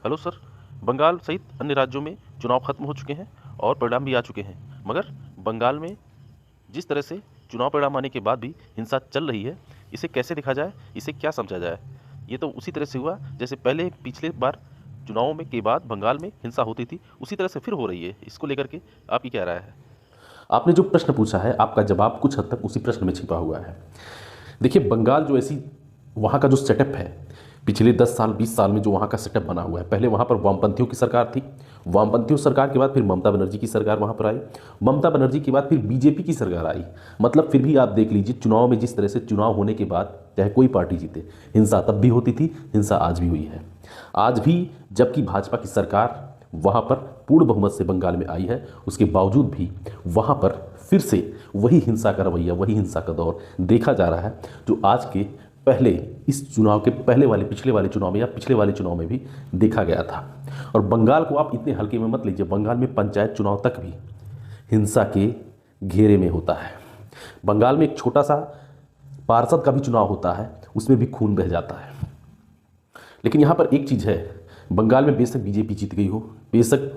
Hello sir. Bengal सहित अन्य राज्यों में चुनाव खत्म हो चुके हैं और परिणाम भी आ चुके हैं, मगर बंगाल में जिस तरह से चुनाव परिणाम आने के बाद भी हिंसा चल रही है, इसे कैसे देखा जाए, इसे क्या समझा जाए? ये तो उसी तरह से हुआ जैसे पहले पिछले बार चुनावों में के बाद बंगाल में हिंसा होती थी, उसी तरह से फिर हो रही है। इसको लेकर के आपकी क्या राय है? आपने जो प्रश्न पूछा है, आपका जवाब कुछ हद तक उसी प्रश्न में छिपा हुआ है। देखिए, बंगाल जो ऐसी वहाँ का जो सेटअप है, पिछले 10 साल 20 साल में जो वहाँ का सेटअप बना हुआ है, पहले वहाँ पर वामपंथियों की सरकार थी। वामपंथियों सरकार के बाद फिर ममता बनर्जी की सरकार वहाँ पर आई। ममता बनर्जी के बाद फिर बीजेपी की सरकार आई। मतलब फिर भी आप देख लीजिए, चुनाव में जिस तरह से चुनाव होने के बाद चाहे कोई पार्टी जीते, हिंसा तब भी होती थी, हिंसा आज भी हुई है। आज भी जबकि भाजपा की सरकार वहाँ पर पूर्ण बहुमत से बंगाल में आई है, उसके बावजूद भी वहाँ पर फिर से वही हिंसा का रवैया, वही हिंसा का दौर देखा जा रहा है, जो आज के पहले इस चुनाव के पहले वाले पिछले वाले चुनाव में या पिछले वाले चुनाव में भी देखा गया था। और बंगाल को आप इतने हल्के में मत लीजिए, बंगाल में पंचायत चुनाव तक भी हिंसा के घेरे में होता है। बंगाल में एक छोटा सा पार्षद का भी चुनाव होता है, उसमें भी खून बह जाता है। लेकिन यहाँ पर एक चीज़ है, बंगाल में बेशक बीजेपी जीत गई हो, बेशक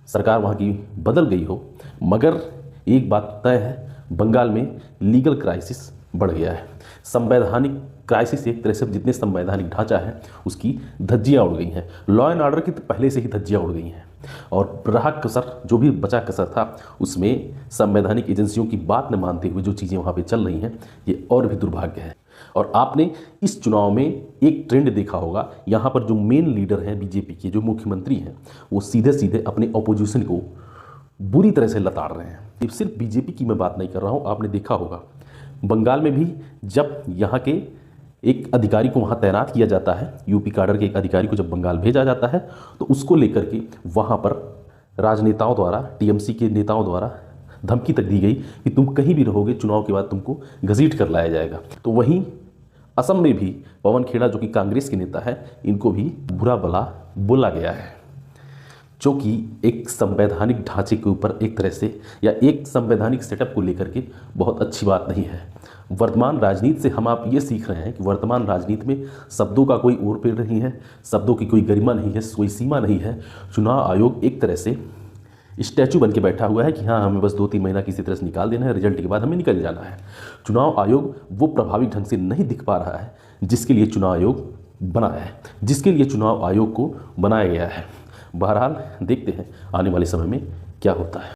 सरकार वहाँ की बदल गई हो, मगर एक बात तय है, बंगाल में लीगल क्राइसिस बढ़ गया है। संवैधानिक क्राइसिस, एक तरह से जितने संवैधानिक ढांचा है उसकी धज्जियाँ उड़ गई हैं। लॉ एंड ऑर्डर की तो पहले से ही धज्जियाँ उड़ गई हैं, और रहा कसर, जो भी बचा कसर था, उसमें संवैधानिक एजेंसियों की बात न मानते हुए जो चीज़ें वहाँ पे चल रही हैं, ये और भी दुर्भाग्य है। और आपने इस चुनाव में एक ट्रेंड देखा होगा, यहाँ पर जो मेन लीडर हैं बीजेपी के, जो मुख्यमंत्री हैं, वो सीधे सीधे अपने ऑपोजिशन को बुरी तरह से लताड़ रहे हैं। ये सिर्फ बीजेपी की मैं बात नहीं कर रहा हूँ, आपने देखा होगा बंगाल में भी जब यहाँ के एक अधिकारी को वहाँ तैनात किया जाता है, यूपी काडर के एक अधिकारी को जब बंगाल भेजा जाता है, तो उसको लेकर के वहाँ पर राजनेताओं द्वारा, टीएमसी के नेताओं द्वारा धमकी तक दी गई कि तुम कहीं भी रहोगे, चुनाव के बाद तुमको घसीट कर लाया जाएगा। तो वहीं असम में भी पवन खेड़ा, जो कि कांग्रेस के नेता है, इनको भी बुरा भला बोला गया है, जो कि एक संवैधानिक ढांचे के ऊपर एक तरह से या एक संवैधानिक सेटअप को लेकर के बहुत अच्छी बात नहीं है। वर्तमान राजनीति से हम आप ये सीख रहे हैं कि वर्तमान राजनीति में शब्दों का कोई ओर पेड़ नहीं है, शब्दों की कोई गरिमा नहीं है, कोई सीमा नहीं है। चुनाव आयोग एक तरह से स्टैचू बन के बैठा हुआ है कि हाँ, हमें बस 2-3 महीना किसी तरह से निकाल देना है, रिजल्ट के बाद हमें निकल जाना है। चुनाव आयोग वो प्रभावी ढंग से नहीं दिख पा रहा है जिसके लिए चुनाव आयोग बना है, जिसके लिए चुनाव आयोग को बनाया गया है। बहरहाल देखते हैं आने वाले समय में क्या होता है।